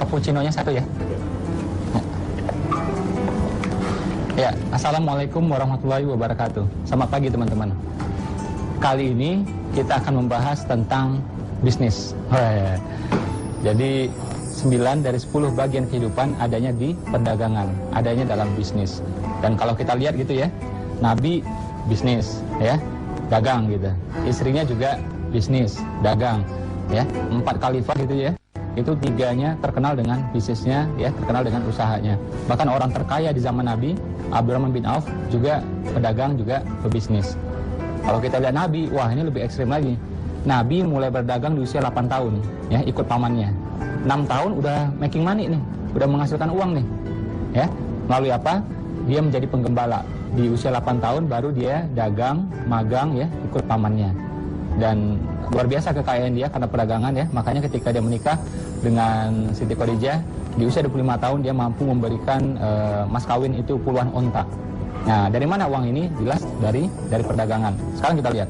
cappuccino-nya satu ya. Ya, assalamualaikum warahmatullahi wabarakatuh. Selamat pagi teman-teman. Kali ini kita akan membahas tentang bisnis. Jadi 9 dari 10 bagian kehidupan adanya di perdagangan, adanya dalam bisnis. Dan kalau kita lihat gitu ya, Nabi bisnis, ya, dagang gitu. Istrinya juga bisnis, dagang, ya. 4 khalifah gitu ya. Itu 3-nya terkenal dengan bisnisnya, ya, terkenal dengan usahanya. Bahkan orang terkaya di zaman Nabi, Abdurrahman bin Auf, juga pedagang, juga pebisnis. Kalau kita lihat Nabi, wah ini lebih ekstrim lagi. Nabi mulai berdagang di usia 8 tahun, ya, ikut pamannya. 6 tahun udah making money nih, udah menghasilkan uang nih, ya. Melalui apa? Dia menjadi penggembala. Di usia 8 tahun baru dia dagang, magang, ya, ikut pamannya. Dan luar biasa kekayaan dia karena perdagangan, ya. Makanya ketika dia menikah dengan Siti Khadijah di usia 25 tahun dia mampu memberikan mas kawin itu puluhan onta. Nah, dari mana uang ini? Jelas dari perdagangan. Sekarang kita lihat.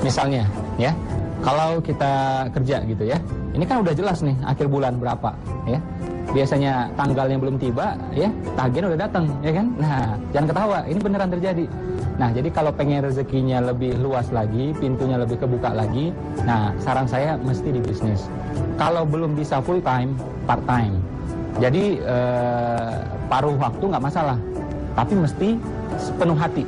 Misalnya, ya, kalau kita kerja gitu ya. Ini kan udah jelas nih akhir bulan berapa, ya. Biasanya tanggalnya belum tiba, ya, tagihan udah datang, ya kan? Nah, jangan ketawa, ini beneran terjadi. Nah, jadi kalau pengen rezekinya lebih luas lagi, pintunya lebih kebuka lagi, nah, saran saya mesti di bisnis. Kalau belum bisa full time, part time. Jadi paruh waktu nggak masalah, tapi mesti sepenuh hati.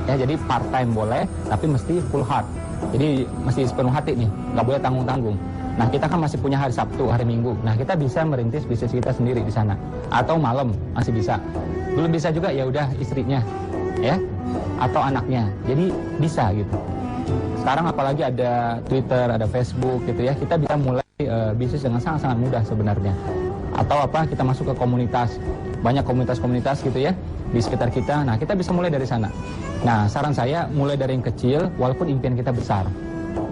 Ya, jadi part time boleh, tapi mesti full heart. Jadi mesti sepenuh hati nih, nggak boleh tanggung-tanggung. Nah, kita kan masih punya hari Sabtu, hari Minggu. Nah, kita bisa merintis bisnis kita sendiri di sana. Atau malam masih bisa. Belum bisa juga ya udah istrinya, ya, atau anaknya. Jadi bisa gitu. Sekarang apalagi ada Twitter, ada Facebook gitu ya. Kita bisa mulai bisnis dengan sangat-sangat mudah sebenarnya. Atau apa? Kita masuk ke komunitas. Banyak komunitas-komunitas gitu ya di sekitar kita. Nah, kita bisa mulai dari sana. Nah, saran saya mulai dari yang kecil walaupun impian kita besar.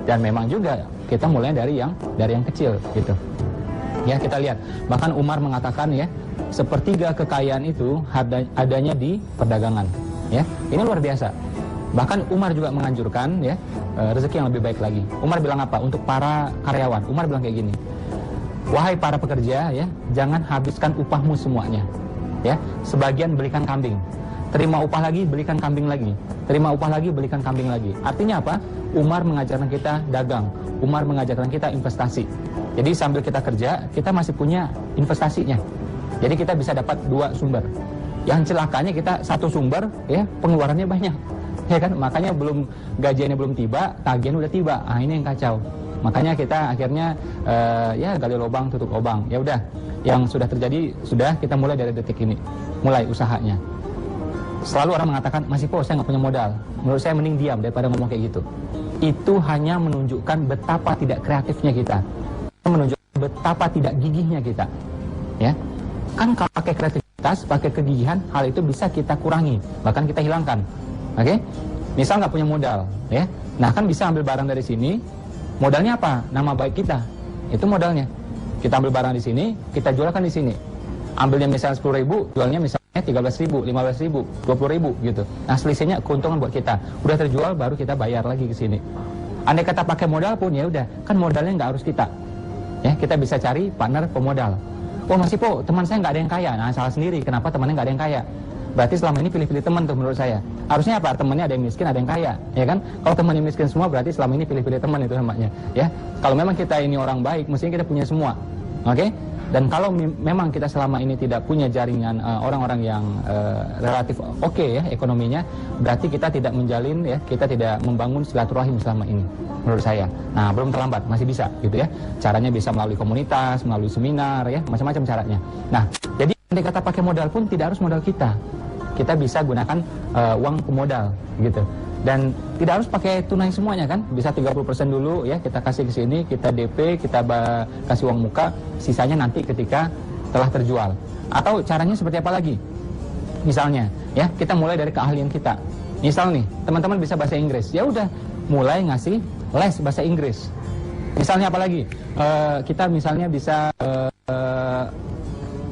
Dan memang juga kita mulai dari yang kecil gitu. Ya, kita lihat. Bahkan Umar mengatakan ya, sepertiga kekayaan itu adanya di perdagangan. Ya, ini luar biasa. Bahkan Umar juga menganjurkan ya rezeki yang lebih baik lagi. Umar bilang apa? Untuk para karyawan. Umar bilang kayak gini. Wahai para pekerja ya, jangan habiskan upahmu semuanya. Ya, sebagian belikan kambing. Terima upah lagi, belikan kambing lagi. Terima upah lagi, belikan kambing lagi. Artinya apa? Umar mengajarkan kita dagang. Umar mengajarkan kita investasi. Jadi sambil kita kerja, kita masih punya investasinya. Jadi kita bisa dapat 2 sumber. Yang celakanya kita satu sumber, ya, pengeluarannya banyak. Ya kan? Makanya gajiannya belum tiba, tagihan udah tiba. Ah, ini yang kacau. Makanya kita akhirnya ya gali lubang tutup lubang. Ya udah, yang sudah terjadi sudah, kita mulai dari detik ini. Mulai usahanya. Selalu orang mengatakan, "Mas Ipo, saya nggak punya modal." Menurut saya mending diam daripada ngomong kayak gitu. Itu hanya menunjukkan betapa tidak kreatifnya kita. Menunjukkan betapa tidak gigihnya kita. Ya. Kan kalau pakai kreativitas, pakai kegigihan, hal itu bisa kita kurangi, bahkan kita hilangkan. Oke? Misal nggak punya modal, ya. Nah, kan bisa ambil barang dari sini. Modalnya apa? Nama baik kita. Itu modalnya. Kita ambil barang di sini, kita jualkan di sini. Ambilnya misalnya 10.000, jualnya misalnya 13.000, 15.000, 20.000 gitu. Nah, selisihnya keuntungan buat kita. Udah terjual, baru kita bayar lagi ke sini. Andai kata pakai modal pun ya udah, kan modalnya nggak harus kita. Ya, kita bisa cari partner pemodal. Oh, Mas Ipo, teman saya nggak ada yang kaya. Nah, salah sendiri. Kenapa temannya nggak ada yang kaya? Berarti selama ini pilih-pilih teman tuh menurut saya. Harusnya apa? Temannya ada yang miskin, ada yang kaya, ya kan? Kalau temannya miskin semua, berarti selama ini pilih-pilih teman itu namanya. Ya, kalau memang kita ini orang baik, mestinya kita punya semua. Oke? Dan kalau memang kita selama ini tidak punya jaringan orang-orang yang relatif oke ya ekonominya, berarti kita tidak menjalin ya, kita tidak membangun silaturahim selama ini menurut saya. Nah, belum terlambat, masih bisa gitu ya. Caranya bisa melalui komunitas, melalui seminar ya, macam-macam caranya. Nah, jadi andai kata pakai modal pun tidak harus modal kita. Kita bisa gunakan uang pemodal gitu. Dan tidak harus pakai tunai semuanya kan, bisa 30% dulu ya, kita kasih ke sini, kita DP, kita kasih uang muka, sisanya nanti ketika telah terjual. Atau caranya seperti apa lagi? Misalnya ya, kita mulai dari keahlian kita. Misal nih, teman-teman bisa bahasa Inggris, ya udah mulai ngasih les bahasa Inggris. Misalnya apa lagi? Kita misalnya bisa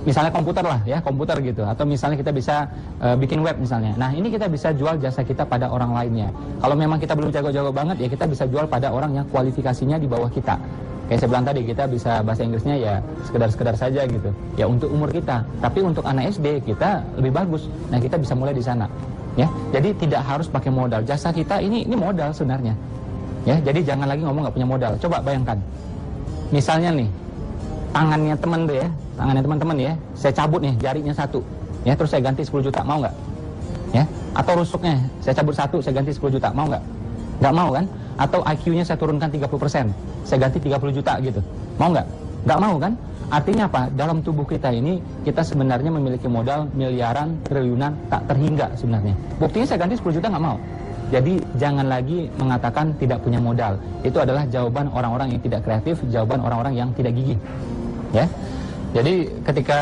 misalnya komputer lah ya, komputer gitu, atau misalnya kita bisa bikin web misalnya. Nah, ini kita bisa jual jasa kita pada orang lainnya. Kalau memang kita belum jago-jago banget ya, kita bisa jual pada orang yang kualifikasinya di bawah kita. Kayak saya bilang tadi, kita bisa bahasa Inggrisnya ya sekedar-sekedar saja gitu. Ya untuk umur kita. Tapi untuk anak SD kita lebih bagus. Nah, kita bisa mulai di sana. Ya, jadi tidak harus pakai modal. Jasa kita ini modal sebenarnya. Ya, jadi jangan lagi ngomong nggak punya modal. Coba bayangkan. Misalnya nih, tangannya teman tuh ya, tangannya teman-teman ya, saya cabut nih jarinya satu. Ya, terus saya ganti 10 juta, mau nggak? Ya, atau rusuknya saya cabut satu, saya ganti 10 juta, mau nggak? Nggak mau kan? Atau IQ-nya saya turunkan 30%, saya ganti 30 juta gitu, mau nggak? Nggak mau kan? Artinya apa? Dalam tubuh kita ini, kita sebenarnya memiliki modal miliaran, triliunan, tak terhingga sebenarnya. Buktinya saya ganti 10 juta nggak mau. Jadi jangan lagi mengatakan tidak punya modal. Itu adalah jawaban orang-orang yang tidak kreatif, jawaban orang-orang yang tidak gigih. Ya. Jadi ketika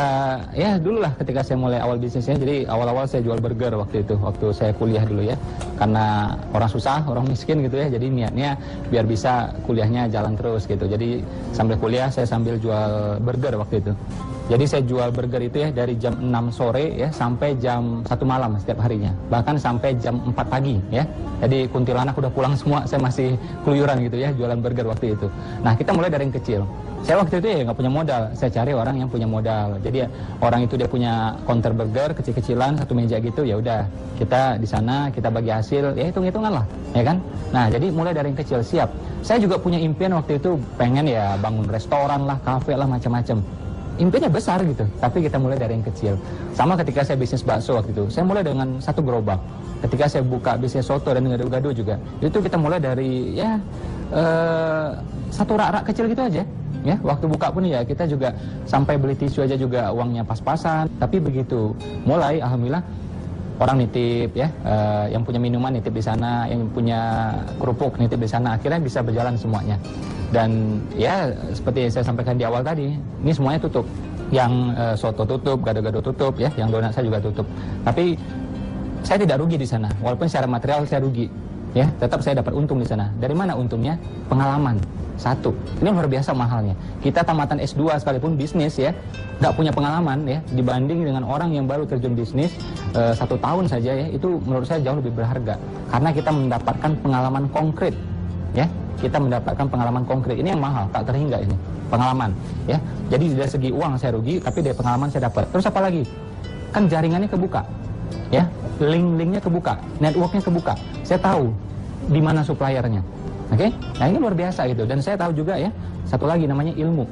ketika saya mulai awal bisnisnya, jadi awal-awal saya jual burger waktu itu, waktu saya kuliah dulu ya. Karena orang susah, orang miskin gitu ya. Jadi niatnya biar bisa kuliahnya jalan terus gitu. Jadi sambil kuliah saya sambil jual burger waktu itu. Jadi saya jual burger itu ya dari jam 6 sore ya sampai jam 1 malam setiap harinya. Bahkan sampai jam 4 pagi ya. Jadi kuntilanak udah pulang semua, saya masih keluyuran gitu ya jualan burger waktu itu. Nah, kita mulai dari yang kecil. Saya waktu itu ya nggak punya modal, saya cari orang yang punya modal. Jadi ya, orang itu dia punya counter burger kecil-kecilan, satu meja gitu, ya udah kita di sana kita bagi hasil, ya hitung-hitungan lah, ya kan? Nah, jadi mulai dari yang kecil, siap. Saya juga punya impian waktu itu, pengen ya bangun restoran lah, kafe lah, macam-macam. Impiannya besar gitu, tapi kita mulai dari yang kecil. Sama ketika saya bisnis bakso waktu itu, saya mulai dengan satu gerobak. Ketika saya buka bisnis soto dan gado-gado juga, itu kita mulai dari ya satu rak-rak kecil gitu aja. Ya, waktu buka pun ya kita juga sampai beli tisu aja juga uangnya pas-pasan. Tapi begitu mulai, alhamdulillah orang nitip ya, yang punya minuman nitip di sana, yang punya kerupuk nitip di sana, akhirnya bisa berjalan semuanya. Dan ya seperti saya sampaikan di awal tadi, ini semuanya tutup. Yang soto tutup, gado-gado tutup ya, yang donat saya juga tutup. Tapi saya tidak rugi di sana, walaupun secara material saya rugi. Ya, tetap saya dapat untung di sana. Dari mana untungnya? Pengalaman. Satu, ini luar biasa mahalnya. Kita tamatan S2 sekalipun bisnis ya, nggak punya pengalaman ya, dibanding dengan orang yang baru terjun bisnis 1 tahun saja ya, itu menurut saya jauh lebih berharga. Karena kita mendapatkan pengalaman konkret ya, kita mendapatkan pengalaman konkret. Ini yang mahal, tak terhingga ini, pengalaman ya. Jadi dari segi uang saya rugi, tapi dari pengalaman saya dapat. Terus apa lagi? Kan jaringannya kebuka ya, link-linknya kebuka, networknya kebuka. Saya tahu di mana suppliernya. Oke, nah ini luar biasa gitu. Dan saya tahu juga ya, satu lagi namanya ilmu.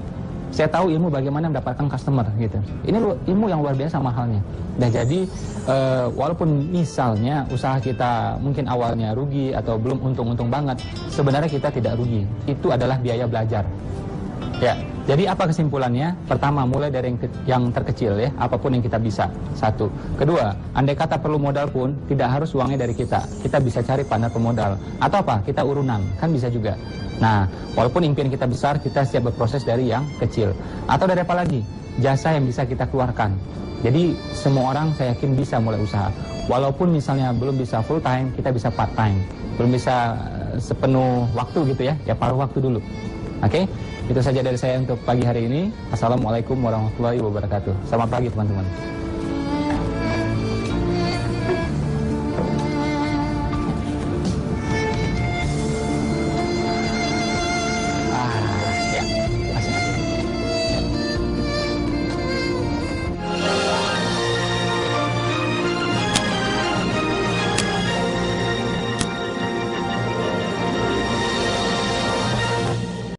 Saya tahu ilmu bagaimana mendapatkan customer gitu. Ini ilmu yang luar biasa mahalnya. Nah jadi walaupun misalnya usaha kita mungkin awalnya rugi atau belum untung-untung banget, sebenarnya kita tidak rugi. Itu adalah biaya belajar. Ya, jadi apa kesimpulannya? Pertama, mulai dari yang terkecil ya, apapun yang kita bisa. Satu. Kedua, andai kata perlu modal pun, tidak harus uangnya dari kita. Kita bisa cari partner pemodal. Atau apa? Kita urunan, kan bisa juga. Nah, walaupun impian kita besar, kita siap berproses dari yang kecil. Atau dari apa lagi? Jasa yang bisa kita keluarkan. Jadi, semua orang saya yakin bisa mulai usaha. Walaupun misalnya belum bisa full time, kita bisa part time. Belum bisa sepenuh waktu gitu ya, ya paruh waktu dulu. Oke? Itu saja dari saya untuk pagi hari ini. Assalamualaikum warahmatullahi wabarakatuh. Selamat pagi teman-teman.